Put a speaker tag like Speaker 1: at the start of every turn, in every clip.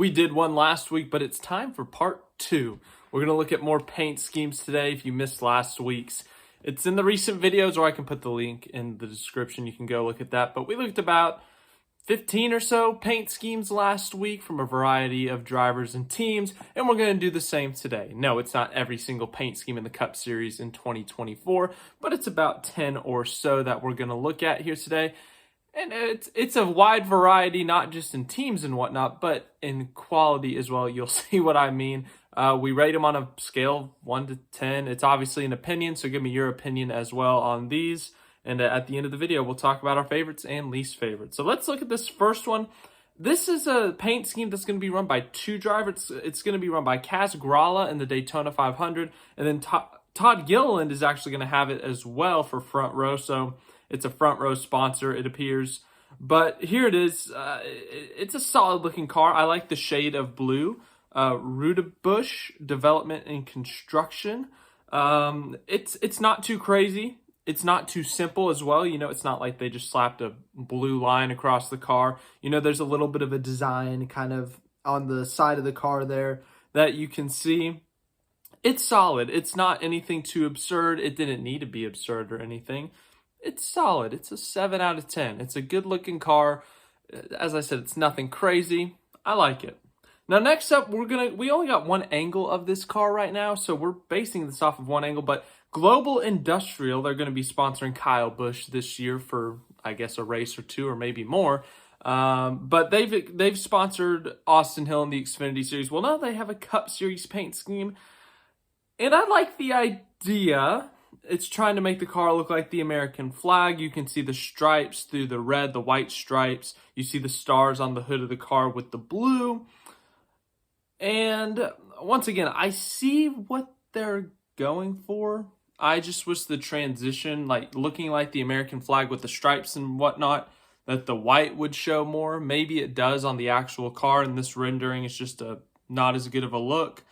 Speaker 1: We did one last week, but it's time for part 2. We're going to look at more paint schemes today if you missed last week's. It's in the recent videos, or I can put the link in the description. You can go look at that. But we looked about 15 or so paint schemes last week from a variety of drivers and teams, and we're going to do the same today. No, it's not every single paint scheme in the Cup Series in 2024, but it's about 10 or so that we're going to look at here today. And it's a wide variety, not just in teams and whatnot, but in quality as well. You'll see what I mean. We rate them on a scale of 1 to 10. It's obviously an opinion, so give me your opinion as well on these. And at the end of the video, we'll talk about our favorites and least favorites. So let's look at this first one. This is a paint scheme that's going to be run by 2 drivers. It's going to be run by Kaz Grala in the Daytona 500. And then Todd Gilliland is actually going to have it as well for Front Row. So it's a Front Row sponsor, it appears. But here it is. It's a solid-looking car. I like the shade of blue. Busch Development and Construction. It's not too crazy. It's not too simple as well. You know, it's not like they just slapped a blue line across the car. You know, there's a little bit of a design kind of on the side of the car there that you can see. It's solid. It's not anything too absurd. It didn't need to be absurd or anything. It's solid. It's a 7 out of 10. It's a good-looking car. As I said, it's nothing crazy. I like it. Now, next up, we only got one angle of this car right now, so we're basing this off of one angle, but Global Industrial, they're going to be sponsoring Kyle Busch this year for, I guess, a race or 2 or maybe more. But they've sponsored Austin Hill in the Xfinity Series. Well, now they have a Cup Series paint scheme, and I like the idea. It's trying to make the car look like the American flag. You can see the stripes through the red, the white stripes. You see the stars on the hood of the car with the blue. And once again, I see what they're going for. I just wish the transition, like looking like the American flag with the stripes and whatnot, that the white would show more. Maybe it does on the actual car, and this rendering is just not as good of a look.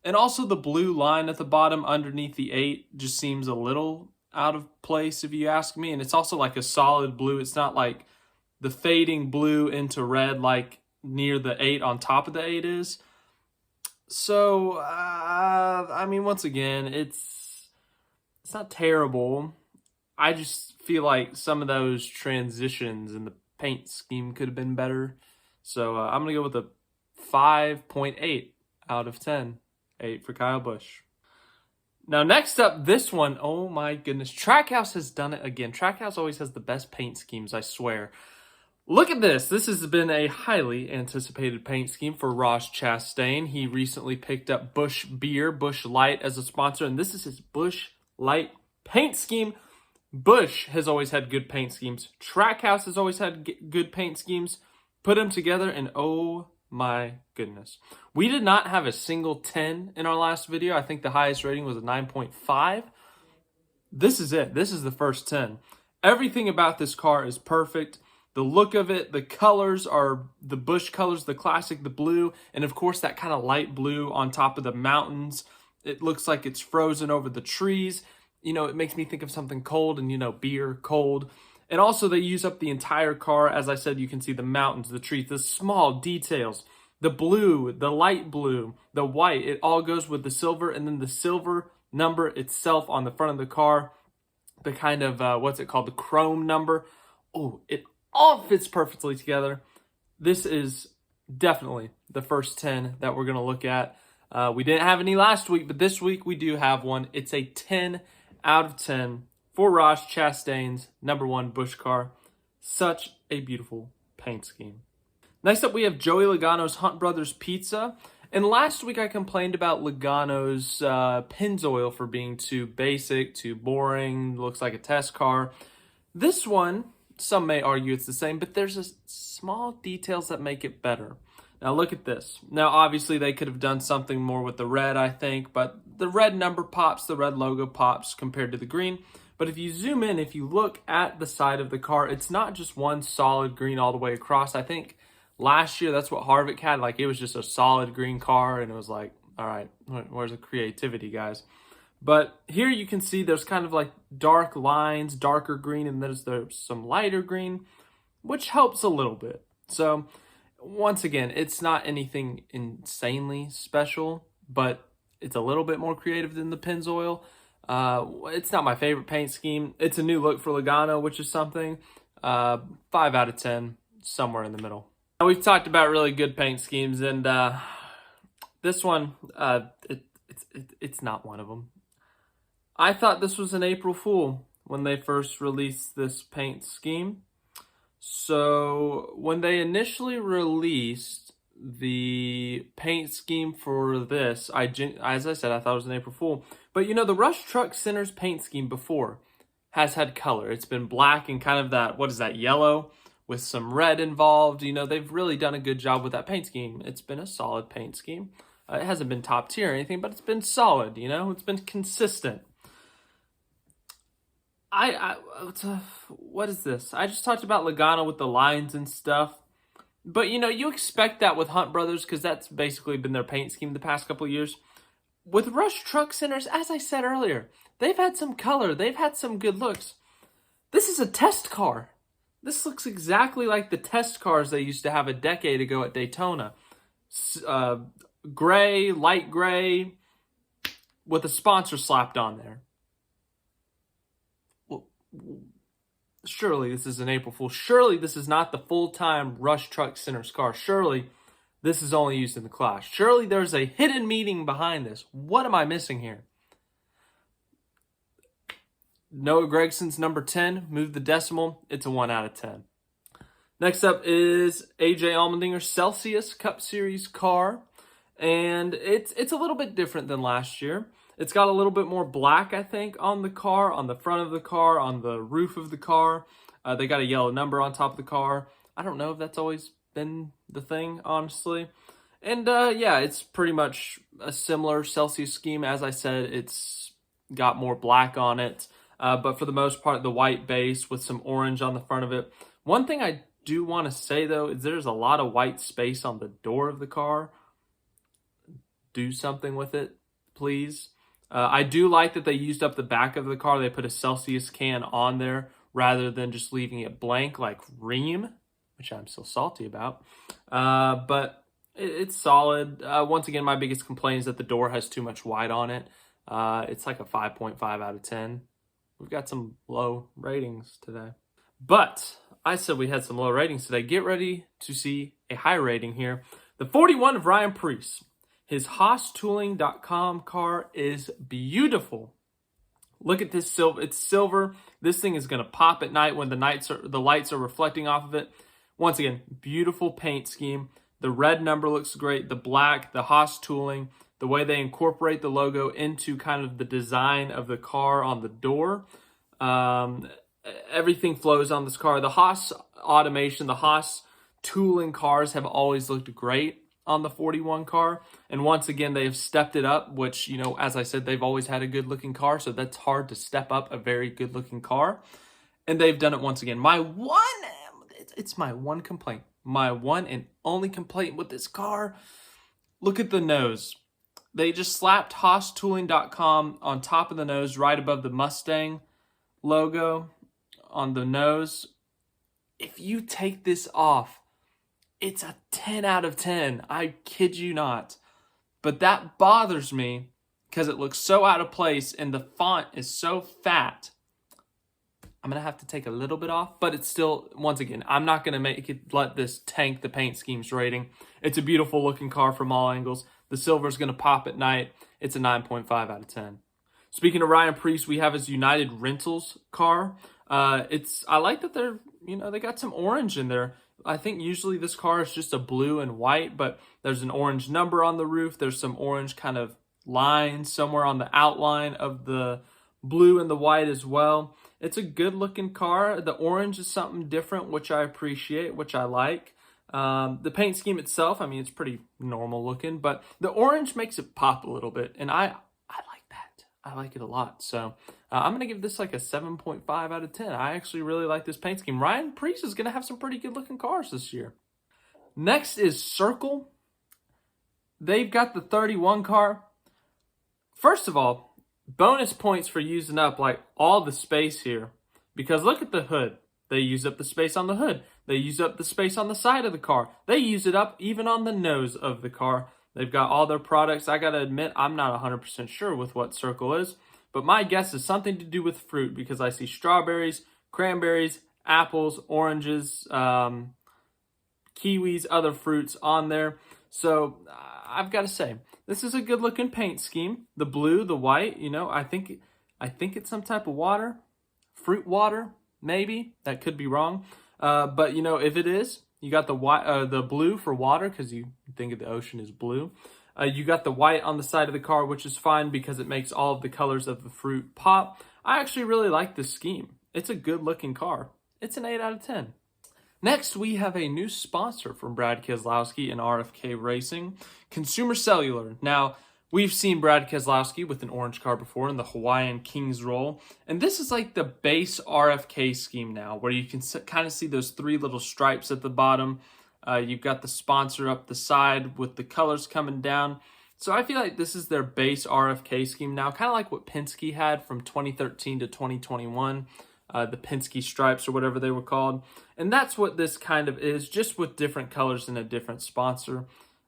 Speaker 1: And also the blue line at the bottom underneath the 8 just seems a little out of place if you ask me. And it's also like a solid blue. It's not like the fading blue into red like near the 8 on top of the 8 is. So, I mean, once again, it's not terrible. I just feel like some of those transitions in the paint scheme could have been better. So I'm going to go with a 5.8 out of 10. 8 for Kyle Busch. Now, next up, this one, oh my goodness. Trackhouse has done it again. Trackhouse always has the best paint schemes, I swear. Look at this. This has been a highly anticipated paint scheme for Ross Chastain. He recently picked up Busch Beer, Busch Light as a sponsor, and this is his Busch Light paint scheme. Busch has always had good paint schemes. Trackhouse has always had good paint schemes. Put them together, and oh my goodness. We did not have a single 10 in our last video. I think the highest rating was a 9.5. This is it. This is the first 10. Everything about this car is perfect. The look of it, the colors are the Busch colors, the classic, the blue, and of course that kind of light blue on top of the mountains. It looks like it's frozen over the trees. You know, it makes me think of something cold and, you know, beer, cold. And also they use up the entire car. As I said, you can see the mountains, the trees, the small details, the blue, the light blue, the white. It all goes with the silver, and then the silver number itself on the front of the car, the kind of, what's it called, the chrome number. Oh, it all fits perfectly together. This is definitely the first 10 that we're going to look at. We didn't have any last week, but this week we do have one. It's a 10 out of 10 for Ross Chastain's #1 Busch car. Such a beautiful paint scheme. Next up, we have Joey Logano's Hunt Brothers Pizza. And last week I complained about Logano's Pennzoil for being too basic, too boring, looks like a test car. This one, some may argue it's the same, but there's a small details that make it better. Now look at this. Now obviously they could have done something more with the red, I think, but the red number pops, the red logo pops compared to the green. But if you zoom in, if you look at the side of the car, it's not just one solid green all the way across. I think last year that's what Harvick had. Like, it was just a solid green car, and it was like, all right, where's the creativity, guys? But here you can see there's kind of like dark lines, darker green, and there's some lighter green, which helps a little bit. So once again, it's not anything insanely special, but it's a little bit more creative than the Pennzoil. It's not my favorite paint scheme. It's a new look for Logano, which is something. 5 out of 10, somewhere in the middle. Now, we've talked about really good paint schemes, and this one, it's not one of them. I thought this was an April Fool when they first released this paint scheme. So when they initially released the paint scheme for this, as I said, I thought it was an April Fool. But you know, the Rush Truck Center's paint scheme before has had color. It's been black and kind of that, what is that, yellow with some red involved. You know, they've really done a good job with that paint scheme. It's been a solid paint scheme. It hasn't been top tier or anything, but it's been solid, you know? It's been consistent. What is this? I just talked about Logano with the lines and stuff. But, you know, you expect that with Hunt Brothers because that's basically been their paint scheme the past couple of years. With Rush Truck Centers, as I said earlier, they've had some color. They've had some good looks. This is a test car. This looks exactly like the test cars they used to have a decade ago at Daytona. Gray, light gray, with a sponsor slapped on there. Surely this is an April Fool. Surely this is not the full-time Rush Truck Center's car. Surely this is only used in the class. Surely there's a hidden meaning behind this. What am I missing here? Noah Gragson's number 10. Move the decimal. It's a 1 out of 10. Next up is AJ Allmendinger's Celsius Cup Series car. And it's a little bit different than last year. It's got a little bit more black, I think, on the car, on the front of the car, on the roof of the car. They got a yellow number on top of the car. I don't know if that's always been the thing, honestly. And, yeah, it's pretty much a similar Celsius scheme. As I said, it's got more black on it. But for the most part, the white base with some orange on the front of it. One thing I do want to say, though, is there's a lot of white space on the door of the car. Do something with it, please. I do like that they used up the back of the car. They put a Celsius can on there rather than just leaving it blank like Ream, which I'm still salty about. But it's solid. Once again, my biggest complaint is that the door has too much white on it. It's like a 5.5 out of 10. We've got some low ratings today. But I said we had some low ratings today. Get ready to see a high rating here. The 41 of Ryan Preece. His HaasTooling.com car is beautiful. Look at this silver. It's silver. This thing is going to pop at night when the lights are reflecting off of it. Once again, beautiful paint scheme. The red number looks great. The black, the Haas tooling, the way they incorporate the logo into kind of the design of the car on the door. Everything flows on this car. The Haas automation, the Haas tooling cars have always looked great on the 41 car. And once again, they have stepped it up, which, you know, as I said, they've always had a good looking car. So that's hard to step up a very good looking car. And they've done it once again. It's my one complaint. My one and only complaint with this car. Look at the nose. They just slapped HaasTooling.com on top of the nose, right above the Mustang logo on the nose. If you take this off, it's a 10 out of 10. I kid you not. But that bothers me because it looks so out of place and the font is so fat. I'm going to have to take a little bit off, but it's still, once again, I'm not going to let this tank the paint scheme's rating. It's a beautiful looking car from all angles. The silver is going to pop at night. It's a 9.5 out of 10. Speaking of Ryan Preece, we have his United Rentals car. I like that they got some orange in there. I think usually this car is just a blue and white, but there's an orange number on the roof. There's some orange kind of lines somewhere on the outline of the blue and the white as well. It's a good looking car. The orange is something different, which I appreciate, which I like. The paint scheme itself, I mean, it's pretty normal looking, but the orange makes it pop a little bit, and I like that. I like it a lot. So I'm going to give this like a 7.5 out of 10. I actually really like this paint scheme. Ryan Preece is going to have some pretty good looking cars this year. Next is Circle. They've got the 31 car. First of all, bonus points for using up like all the space here, because look at the hood. They used up the space on the hood. They use up the space on the side of the car. They use it up even on the nose of the car. They've got all their products. I gotta admit, I'm not 100% sure with what Circle is, but my guess is something to do with fruit because I see strawberries, cranberries, apples, oranges, kiwis, other fruits on there. So I've got to say, this is a good looking paint scheme. The blue, the white, I think it's some type of water, fruit water, maybe. That could be wrong. But if it is, you got the blue for water because you think of the ocean as blue. You got the white on the side of the car, which is fine because it makes all of the colors of the fruit pop. I actually really like this scheme. It's a good looking car. It's an 8 out of 10. Next, we have a new sponsor from Brad Keselowski and RFK Racing, Consumer Cellular. Now, we've seen Brad Keselowski with an orange car before in the Hawaiian Kings role, and this is like the base RFK scheme now, where you can kind of see those 3 little stripes at the bottom. You've got the sponsor up the side with the colors coming down. So I feel like this is their base RFK scheme now, kind of like what Penske had from 2013 to 2021. The Penske stripes or whatever they were called. And that's what this kind of is, just with different colors and a different sponsor.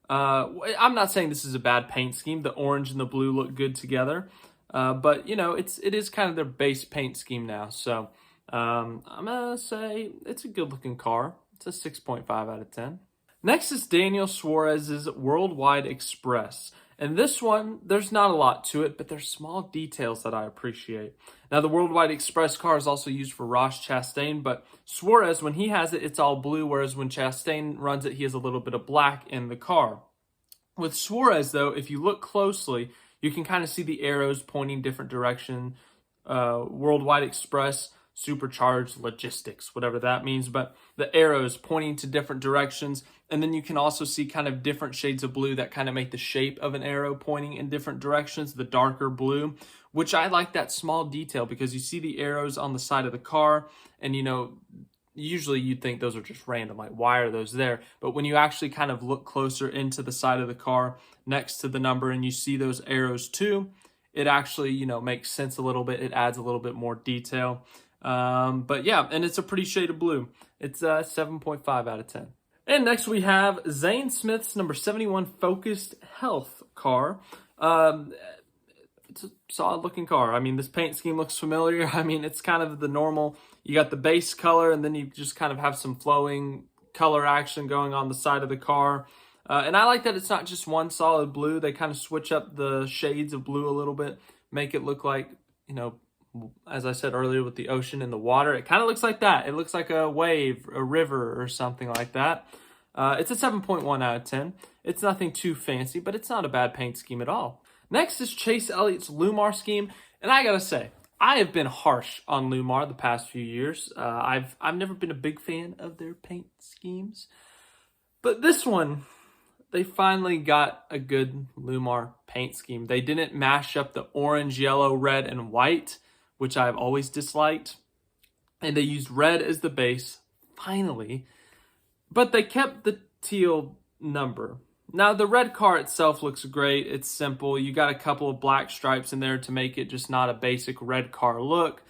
Speaker 1: I'm not saying this is a bad paint scheme. The orange and the blue look good together. But, it is kind of their base paint scheme now. So I'm going to say it's a good looking car. It's a 6.5 out of 10. Next is Daniel Suarez's Worldwide Express. And this one, there's not a lot to it, but there's small details that I appreciate. Now, the Worldwide Express car is also used for Ross Chastain, but Suarez, when he has it, it's all blue, whereas when Chastain runs it, he has a little bit of black in the car. With Suarez, though, if you look closely, you can kind of see the arrows pointing different direction. Worldwide Express, supercharged logistics, whatever that means, but the arrows pointing to different directions. And then you can also see kind of different shades of blue that kind of make the shape of an arrow pointing in different directions, the darker blue, which I like that small detail because you see the arrows on the side of the car and, usually you'd think those are just random, like why are those there? But when you actually kind of look closer into the side of the car next to the number and you see those arrows too, it actually, makes sense a little bit. It adds a little bit more detail. But yeah, and it's a pretty shade of blue. It's 7.5 out of 10. And next we have Zane Smith's number 71 Focused Health car. It's a solid looking car. I mean, this paint scheme looks familiar. I mean, it's kind of the normal. You got the base color and then you just kind of have some flowing color action going on the side of the car. And I like that it's not just one solid blue. They kind of switch up the shades of blue a little bit, make it look like, as I said earlier with the ocean and the water, it kind of looks like that. It looks like a wave, a river, or something like that. It's a 7.1 out of 10. It's nothing too fancy, but it's not a bad paint scheme at all. Next is Chase Elliott's Lumar scheme, and I gotta say, I have been harsh on Lumar the past few years. I've never been a big fan of their paint schemes, but this one, they finally got a good Lumar paint scheme. They didn't mash up the orange, yellow, red, and white, which I've always disliked. And they used red as the base, finally. But they kept the teal number. Now, the red car itself looks great. It's simple. You got a couple of black stripes in there to make it just not a basic red car look.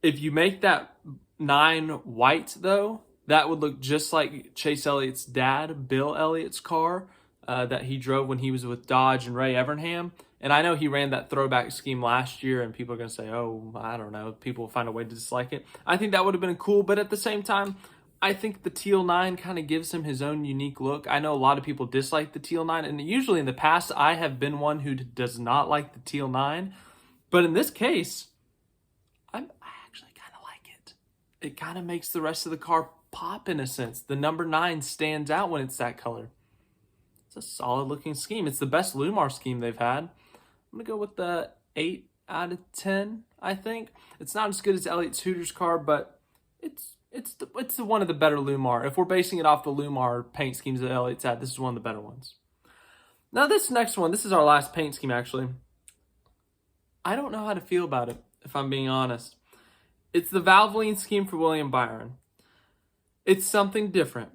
Speaker 1: If you make that 9 white, though, that would look just like Chase Elliott's dad, Bill Elliott's car that he drove when he was with Dodge and Ray Evernham. And I know he ran that throwback scheme last year, and people are going to say, oh, I don't know, people will find a way to dislike it. I think that would have been cool, but at the same time, I think the teal 9 kind of gives him his own unique look. I know a lot of people dislike the teal 9, and usually in the past, I have been one who does not like the teal 9. But in this case, I actually kind of like it. It kind of makes the rest of the car pop in a sense. The number 9 stands out when it's that color. It's a solid looking scheme. It's the best Lumar scheme they've had. I'm going to go with the 8 out of 10, I think. It's not as good as Elliott's Hooters car, but it's one of the better Lumar. If we're basing it off the Lumar paint schemes that Elliott's had, this is one of the better ones. Now this next one, this is our last paint scheme actually. I don't know how to feel about it, if I'm being honest. It's the Valvoline scheme for William Byron. It's something different,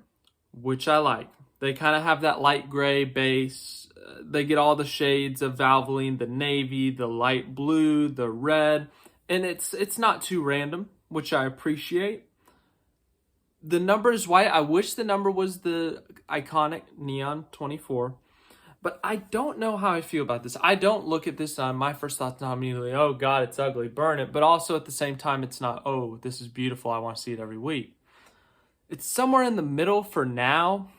Speaker 1: which I like. They kind of have that light gray base. They get all the shades of Valvoline, the navy, the light blue, the red, and it's not too random, which I appreciate. The number is white. I wish the number was the iconic neon 24. But I don't know how I feel about this. I don't look at this on my first thought's not immediately, oh God, it's ugly, burn it. But also at the same time, it's not, oh, this is beautiful, I want to see it every week. It's somewhere in the middle for now.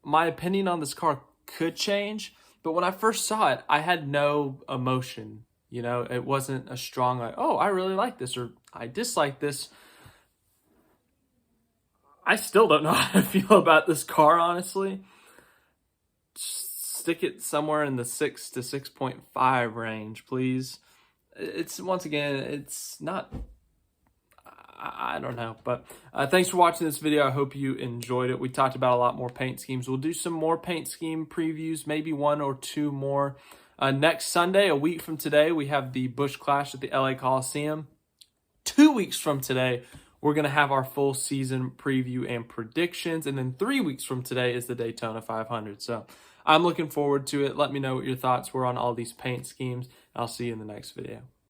Speaker 1: My opinion on this car could change. But when I first saw it, I had no emotion. You know, it wasn't a strong, like, oh, I really like this or I dislike this. I still don't know how to feel about this car, honestly. Stick it somewhere in the 6 to 6.5 range, please. It's, once again, it's not, I don't know. But thanks for watching this video. I hope you enjoyed it. We talked about a lot more paint schemes. We'll do some more paint scheme previews, maybe 1 or 2 more. Next Sunday, a week from today, we have the Busch Clash at the LA Coliseum. 2 weeks from today, we're going to have our full season preview and predictions. And then 3 weeks from today is the Daytona 500. So I'm looking forward to it. Let me know what your thoughts were on all these paint schemes. I'll see you in the next video.